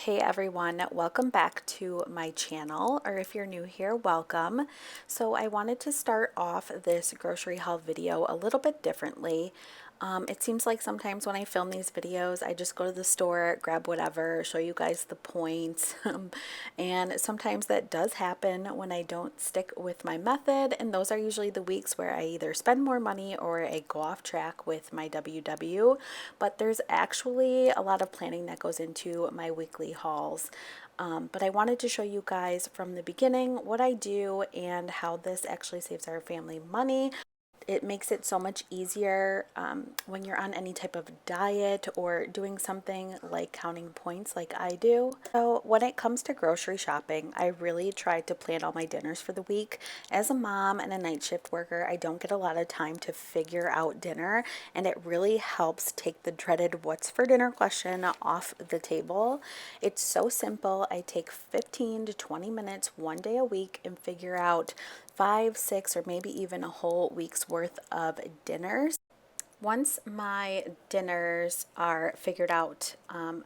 Hey everyone, welcome back to my channel, or if you're new here, welcome. So I wanted to start off this grocery haul video a little bit differently. It seems like sometimes when I film these videos, I just go to the store, grab whatever, show you guys the points, and sometimes that does happen when I don't stick with my method, and those are usually the weeks where I either spend more money or I go off track with my WW, but there's actually a lot of planning that goes into my weekly hauls. But I wanted to show you guys from the beginning what I do and how this actually saves our family money. It makes it so much easier when you're on any type of diet or doing something like counting points like I do. So when it comes to grocery shopping, I really try to plan all my dinners for the week. As a mom and a night shift worker, I don't get a lot of time to figure out dinner, and it really helps take the dreaded what's for dinner question off the table. It's so simple. I take 15 to 20 minutes one day a week and figure out 5, 6, or maybe even a whole week's worth of dinners. Once my dinners are figured out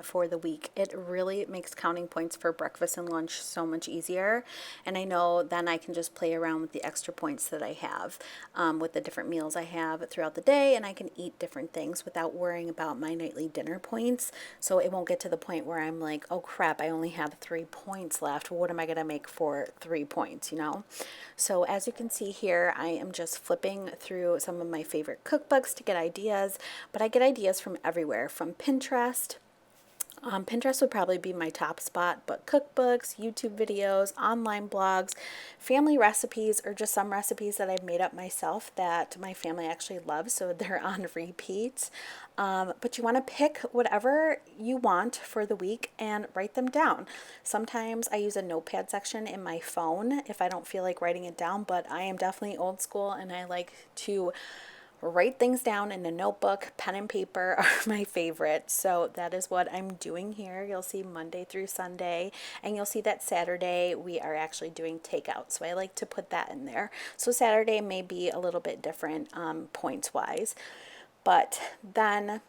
for the week, it really makes counting points for breakfast and lunch so much easier. And I know then I can just play around with the extra points that I have with the different meals I have throughout the day, and I can eat different things without worrying about my nightly dinner points. So it won't get to the point where I'm like, oh crap, I only have 3 points left. What am I going to make for 3 points, you know? So as you can see here, I am just flipping through some of my favorite cookbooks to get ideas, but I get ideas from everywhere, from Pinterest. Pinterest would probably be my top spot, but cookbooks, YouTube videos, online blogs, family recipes, or just some recipes that I've made up myself that my family actually loves, so they're on repeat. But you want to pick whatever you want for the week and write them down. Sometimes I use a notepad section in my phone if I don't feel like writing it down, but I am definitely old school and I like to write things down in a notebook. Pen and paper are my favorite, so that is what I'm doing here. You'll see Monday through Sunday, and you'll see that Saturday we are actually doing takeout, so I like to put that in there. So Saturday may be a little bit different points wise, but then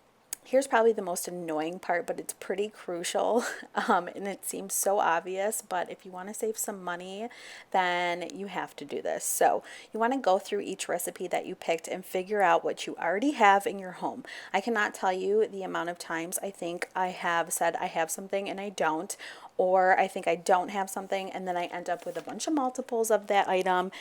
here's probably the most annoying part, but it's pretty crucial, and it seems so obvious, but if you want to save some money, then you have to do this. So you want to go through each recipe that you picked and figure out what you already have in your home. I cannot tell you the amount of times I think I have said I have something and I don't, or I think I don't have something and then I end up with a bunch of multiples of that item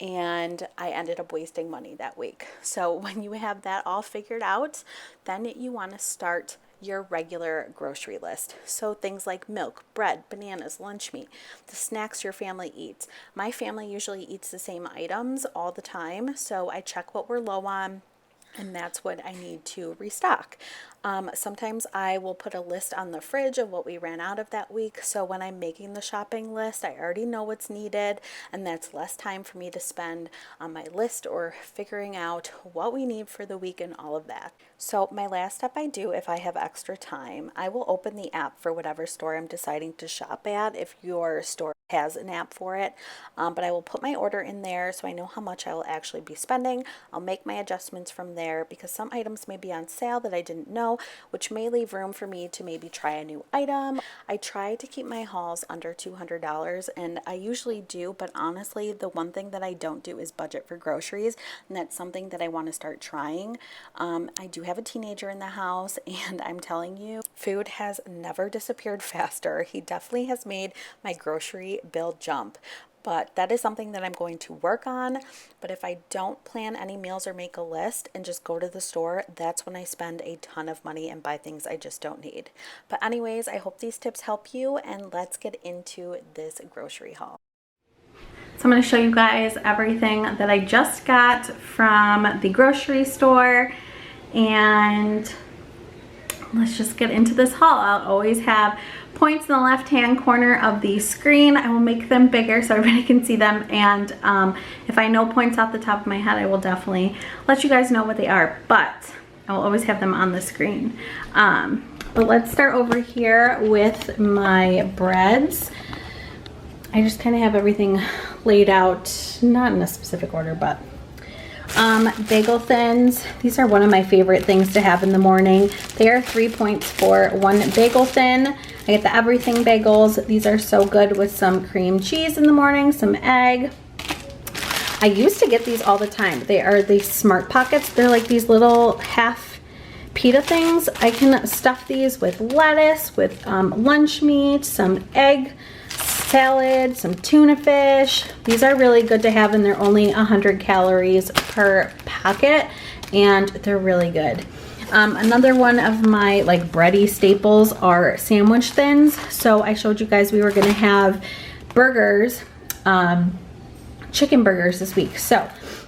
and I ended up wasting money that week. So when you have that all figured out, then you want to start your regular grocery list. So things like milk, bread, bananas, lunch meat, the snacks your family eats. My family usually eats the same items all the time, so I check what we're low on, and that's what I need to restock. Sometimes I will put a list on the fridge of what we ran out of that week, so when I'm making the shopping list, I already know what's needed, and that's less time for me to spend on my list or figuring out what we need for the week and all of that. So my last step I do, if I have extra time, I will open the app for whatever store I'm deciding to shop at, if your store has an app for it, but I will put my order in there so I know how much I will actually be spending. I'll make my adjustments from there because some items may be on sale that I didn't know, which may leave room for me to maybe try a new item. I try to keep my hauls under $200, and I usually do, but honestly the one thing that I don't do is budget for groceries, and that's something that I want to start trying. I do have a teenager in the house, and I'm telling you, food has never disappeared faster. He definitely has made my grocery bill jump, but that is something that I'm going to work on. But if I don't plan any meals or make a list and just go to the store, that's when I spend a ton of money and buy things I just don't need. But anyways, I hope these tips help you, and let's get into this grocery haul. So I'm going to show you guys everything that I just got from the grocery store, and let's just get into this haul. I'll always have points in the left hand corner of the screen. I will make them bigger so everybody can see them, and if I know points off the top of my head, I will definitely let you guys know what they are, but I will always have them on the screen. But let's start over here with my breads. I just kind of have everything laid out, not in a specific order, but Bagel Thins. These are one of my favorite things to have in the morning. They are 3 points for one bagel thin. I get the everything bagels. These are so good with some cream cheese in the morning, some egg. I used to get these all the time. They are the Smart Pockets. They're like these little half pita things. I can stuff these with lettuce, with lunch meat, some egg salad, some tuna fish. These are really good to have, and they're only 100 calories per packet, and they're really good. Another one of my like bready staples are sandwich thins. So I showed you guys we were gonna have burgers, chicken burgers this week. So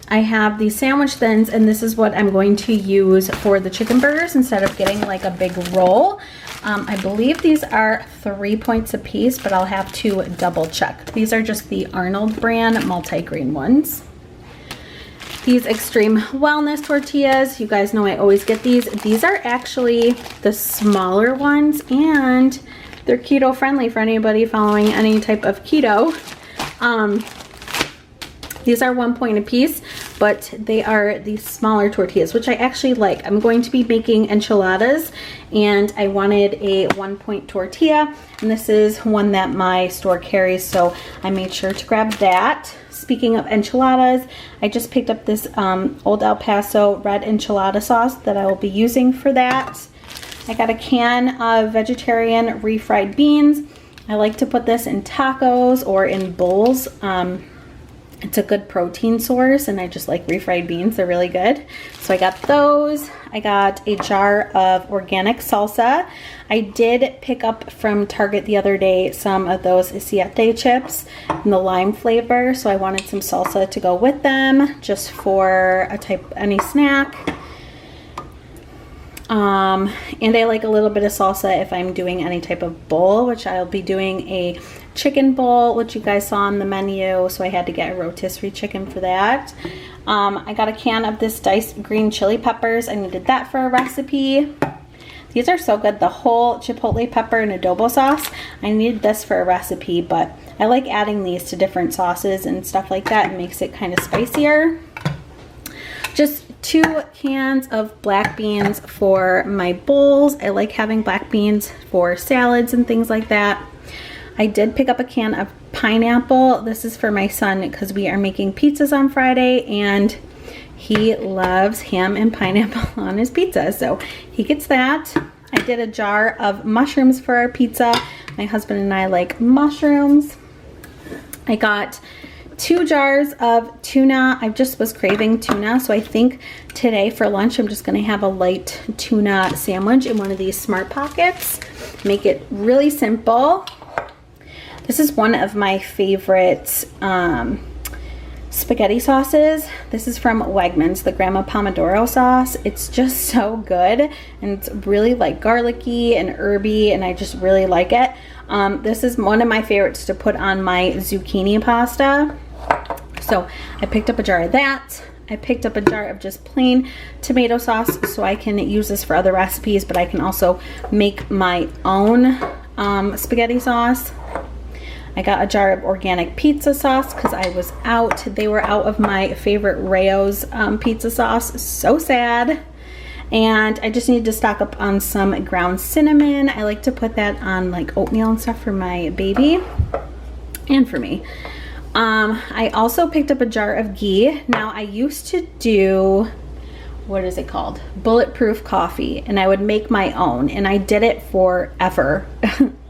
I have these sandwich thins, and this is what I'm going to use for the chicken burgers instead of getting like a big roll. I believe these are 3 points a piece, but I'll have to double check. These are just the Arnold brand multi-grain ones. These Extreme Wellness tortillas, you guys know I always get these. These are actually the smaller ones, and they're keto friendly for anybody following any type of keto. These are 1 point a piece, but they are the smaller tortillas, which I actually like. I'm going to be making enchiladas, and I wanted a 1 point tortilla, and this is one that my store carries, so I made sure to grab that. Speaking of enchiladas, I just picked up this Old El Paso red enchilada sauce that I will be using for that. I got a can of vegetarian refried beans. I like to put this in tacos or in bowls. It's a good protein source, and I just like refried beans. They're really good. So I got those. I got a jar of organic salsa. I did pick up from Target the other day some of those Siete chips in the lime flavor, so I wanted some salsa to go with them just for any snack. And I like a little bit of salsa if I'm doing any type of bowl, which I'll be doing a chicken bowl, which you guys saw on the menu, so I had to get a rotisserie chicken for that. I got a can of this diced green chili peppers. I needed that for a recipe. These are so good. The whole chipotle pepper and adobo sauce. I needed this for a recipe, but I like adding these to different sauces and stuff like that. It makes it kind of spicier. Just 2 cans of black beans for my bowls. I like having black beans for salads and things like that. I did pick up a can of pineapple. This is for my son because we are making pizzas on Friday, and he loves ham and pineapple on his pizza, so he gets that. I did a jar of mushrooms for our pizza. My husband and I like mushrooms. I got 2 jars of tuna. I just was craving tuna, so I think today for lunch I'm just gonna have a light tuna sandwich in one of these Smart Pockets. Make it really simple. This is one of my favorite spaghetti sauces. This is from Wegmans, the Grandma Pomodoro sauce. It's just so good, and it's really like garlicky and herby, and I just really like it. This is one of my favorites to put on my zucchini pasta. So I picked up a jar of that. I picked up a jar of just plain tomato sauce so I can use this for other recipes, but I can also make my own spaghetti sauce. I got a jar of organic pizza sauce because I was out. They were out of my favorite Rayo's pizza sauce. So sad. And I just need to stock up on some ground cinnamon. I like to put that on like oatmeal and stuff for my baby and for me. I also picked up a jar of ghee. Now I used to do, what is it called? Bulletproof coffee, and I would make my own, and I did it forever.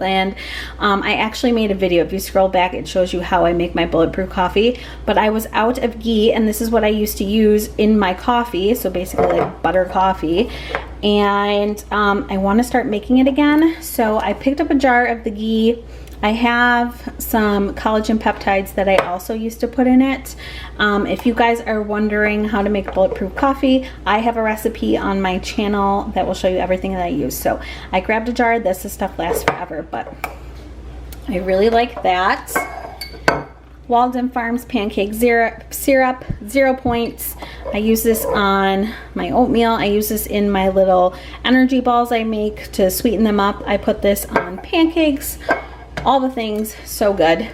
And I actually made a video. If you scroll back, it shows you how I make my bulletproof coffee. But I was out of ghee, and this is what I used to use in my coffee, so basically like butter coffee. And I want to start making it again, so I picked up a jar of the ghee. I have some collagen peptides that I also used to put in it. If you guys are wondering how to make bulletproof coffee, I have a recipe on my channel that will show you everything that I use. So I grabbed a jar of this. This stuff lasts forever, but I really like that. Walden Farms pancake syrup, 0 points. I use this on my oatmeal. I use this in my little energy balls I make to sweeten them up. I put this on pancakes. All the things, so good.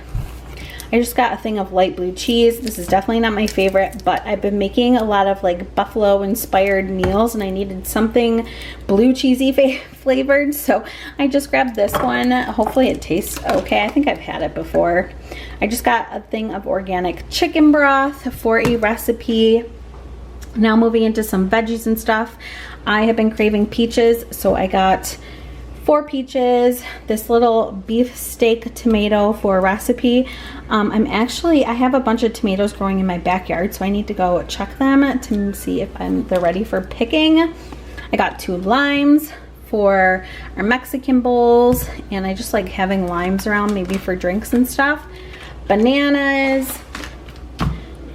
I I just got a thing of light blue cheese. This is definitely not my favorite, but I've been making a lot of like buffalo inspired meals and I needed something blue cheesy flavored, so I just grabbed this one. Hopefully it tastes okay. I think I've had it before. I just got a thing of organic chicken broth for a recipe. Now moving into some veggies and stuff. I have been craving peaches, so I got 4 peaches, this little beef steak tomato for a recipe. I have a bunch of tomatoes growing in my backyard, so I need to go check them to see if they're ready for picking. I got 2 limes for our Mexican bowls, and I just like having limes around maybe for drinks and stuff. Bananas,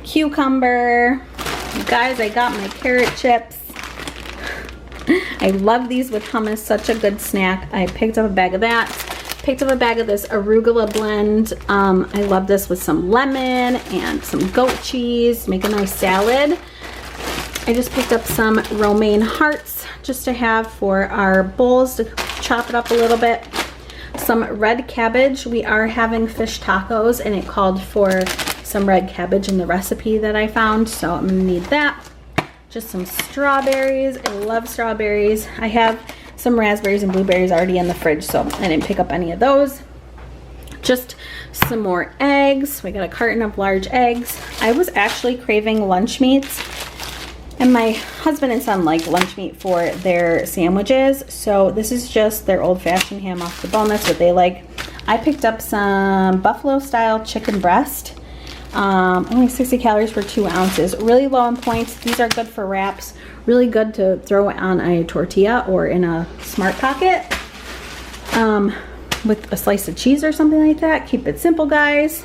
cucumber. You guys, I got my carrot chips. I love these with hummus, such a good snack. I picked up a bag of that. Picked up a bag of this arugula blend. I love this with some lemon and some goat cheese. Make a nice salad. I just picked up some romaine hearts just to have for our bowls to chop it up a little bit. Some red cabbage. We are having fish tacos and it called for some red cabbage in the recipe that I found, so I'm gonna need that. Just some strawberries. I love strawberries. I have some raspberries and blueberries already in the fridge, so I didn't pick up any of those. Just some more eggs. We got a carton of large eggs. I was actually craving lunch meats, and my husband and son like lunch meat for their sandwiches, so this is just their old-fashioned ham off the bone. That's what they like. I picked up some buffalo style chicken breast. Only 60 calories for 2 ounces. Really low in points. These are good for wraps. Really good to throw it on a tortilla or in a Smart Pocket with a slice of cheese or something like that. Keep it simple, guys.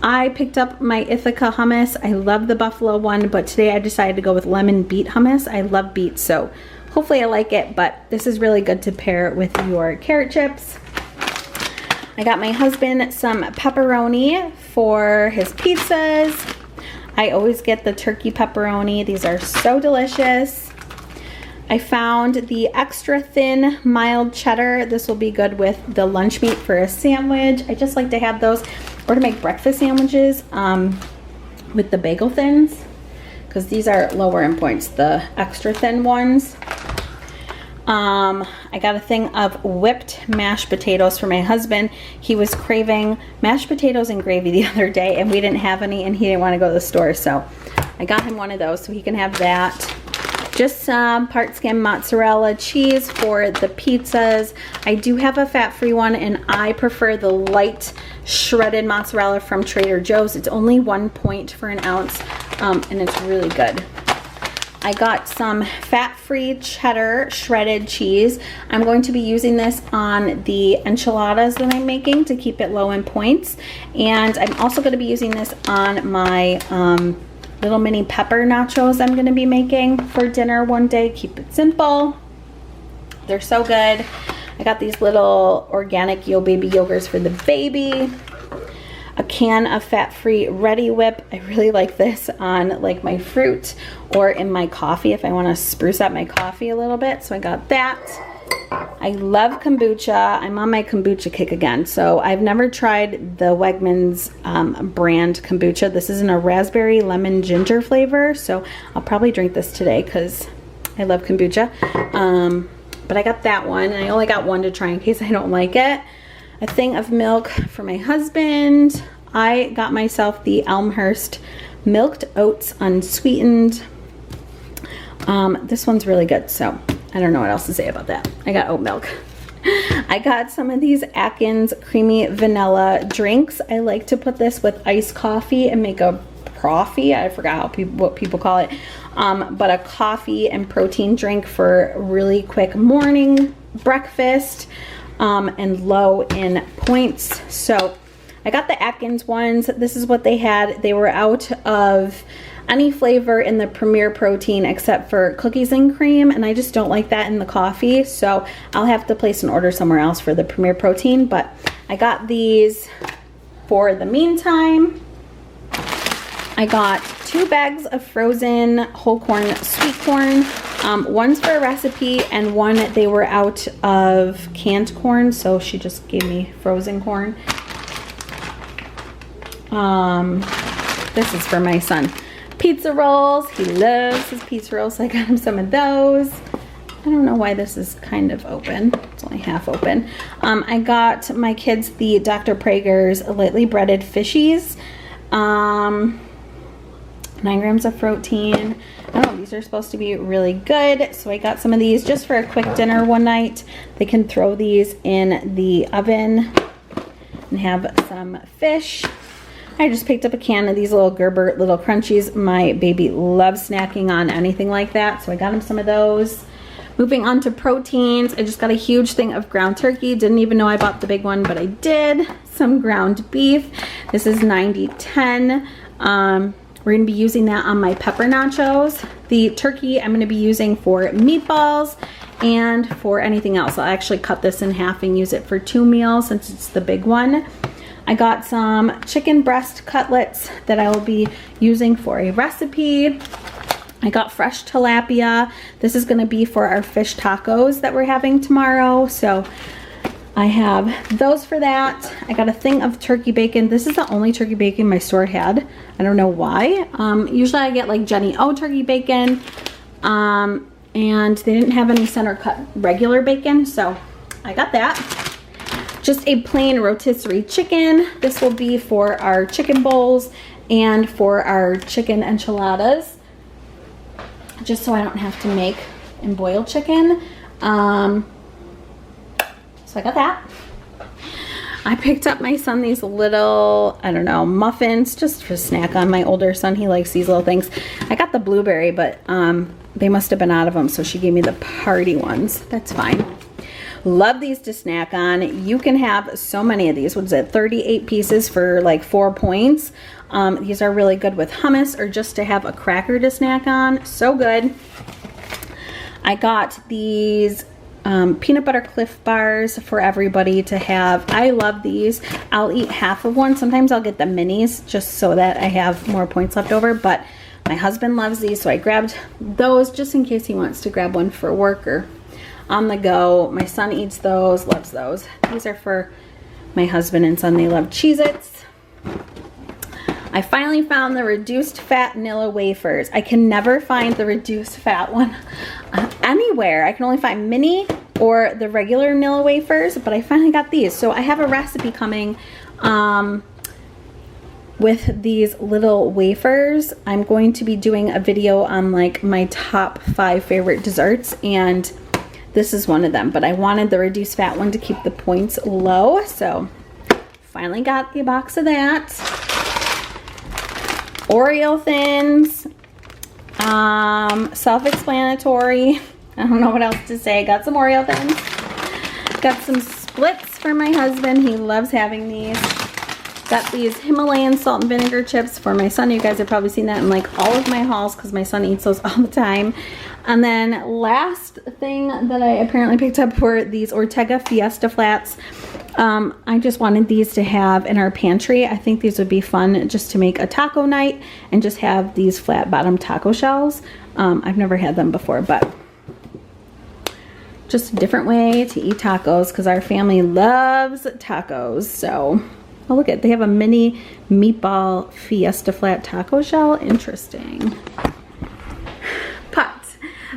I picked up my Ithaca hummus. I love the buffalo one, but today I decided to go with lemon beet hummus. I love beets, so hopefully I like it, but this is really good to pair with your carrot chips. I got my husband some pepperoni for his pizzas. I always get the turkey pepperoni. These are so delicious. I found the extra thin mild cheddar. This will be good with the lunch meat for a sandwich. I just like to have those, or to make breakfast sandwiches with the Bagel Thins, because these are lower in points, the extra thin ones. I got a thing of whipped mashed potatoes for my husband. He was craving mashed potatoes and gravy the other day, and we didn't have any, and he didn't want to go to the store, so I got him one of those so he can have that. Just some part skim mozzarella cheese for the pizzas. I do have a fat-free one, and I prefer the light shredded mozzarella from Trader Joe's. It's only 1 point for an ounce, and it's really good. I got some fat-free cheddar shredded cheese. I'm going to be using this on the enchiladas that I'm making to keep it low in points. And I'm also going to be using this on my little mini pepper nachos I'm going to be making for dinner one day. Keep it simple. They're so good. I got these little organic Yo Baby yogurts for the baby. A can of fat-free Ready Whip. I really like this on like my fruit or in my coffee if I want to spruce up my coffee a little bit. So I got that. I love kombucha. I'm on my kombucha kick again. So I've never tried the Wegmans brand kombucha. This is in a raspberry lemon ginger flavor. So I'll probably drink this today because I love kombucha. But I got that one, and I only got one to try in case I don't like it. A thing of milk for my husband. I got myself the Elmhurst milked oats unsweetened. This one's really good, so I don't know what else to say about that. I got oat milk. I got some of these Atkins creamy vanilla drinks. I like to put this with iced coffee and make a coffee. I forgot what people call it. But a coffee and protein drink for really quick morning breakfast. And low in points. So I got the Atkins ones. This is what they had. They were out of any flavor in the Premier Protein except for cookies and cream, and I just don't like that in the coffee, so I'll have to place an order somewhere else for the Premier Protein. But I got these for the meantime. I got 2 bags of frozen whole corn sweet corn. One's for a recipe, and one they were out of canned corn, so she just gave me frozen corn. This is for my son. Pizza rolls. He loves his pizza rolls, so I got him some of those. I don't know why this is kind of open. It's only half open. I got my kids the Dr. Praeger's lightly breaded fishies. 9 grams of protein. I don't know, these are supposed to be really good. So I got some of these just for a quick dinner one night. They can throw these in the oven and have some fish. I just picked up a can of these little Gerber little crunchies. My baby loves snacking on anything like that, so I got him some of those. Moving on to proteins, I just got a huge thing of ground turkey. Didn't even know I bought the big one, but I did. Some ground beef. This is 90-10. We're gonna be using that on my pepper nachos. The turkey I'm gonna be using for meatballs and for anything else. I'll actually cut this in half and use it for 2 meals since it's the big one. I got some chicken breast cutlets that I will be using for a recipe. I got fresh tilapia. This is gonna be for our fish tacos that we're having tomorrow. So I have those for that. I got a thing of turkey bacon. This is the only turkey bacon my store had. I don't know why. Usually I get like Jenny O turkey bacon. And they didn't have any center cut regular bacon, so I got that. Just a plain rotisserie chicken. This will be for our chicken bowls and for our chicken enchiladas, just so I don't have to make and boil chicken. So I got that. I picked up my son these little, I don't know, muffins just for snack on. My older son, he likes these little things. I got the blueberry, but they must have been out of them, so she gave me the party ones. That's fine. Love these to snack on. You can have so many of these. What is it, 38 pieces for like 4 points. These are really good with hummus or just to have a cracker to snack on. So good. I got these peanut butter Clif bars for everybody to have. I love these. I'll eat half of one. Sometimes I'll get the minis just so that I have more points left over, but my husband loves these, so I grabbed those just in case he wants to grab one for work or on the go. My son eats those, loves those. These are for my husband and son. They love Cheez-Its. I finally found the reduced fat Nilla wafers. I can never find the reduced fat one anywhere. I can only find mini or the regular Nilla wafers, but I finally got these. So I have a recipe coming with these little wafers. I'm going to be doing a video on like my top 5 favorite desserts, and this is one of them, but I wanted the reduced fat one to keep the points low, so finally got a box of that. Oreo Thins, self-explanatory. I don't know what else to say. Got some Oreo Thins. Got some splits for my husband. He loves having these. Got these Himalayan salt and vinegar chips for my son. You guys have probably seen that in like all of my hauls because my son eats those all the time. And then last thing that I apparently picked up were these Ortega Fiesta flats. I just wanted these to have in our pantry. I think these would be fun just to make a taco night and just have these flat bottom taco shells. I've never had them before, but just a different way to eat tacos because our family loves tacos. So, oh look at, they have a mini meatball Fiesta flat taco shell. Interesting.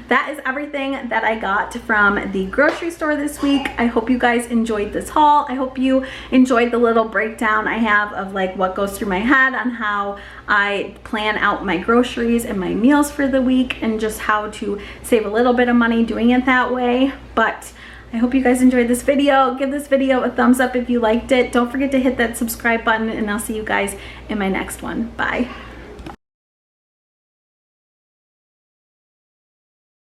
That is everything that I got from the grocery store this week. I hope you guys enjoyed this haul. I hope you enjoyed the little breakdown I have of like what goes through my head on how I plan out my groceries and my meals for the week and just how to save a little bit of money doing it that way. But I hope you guys enjoyed this video. Give this video a thumbs up if you liked it. Don't forget to hit that subscribe button, and I'll see you guys in my next one. Bye.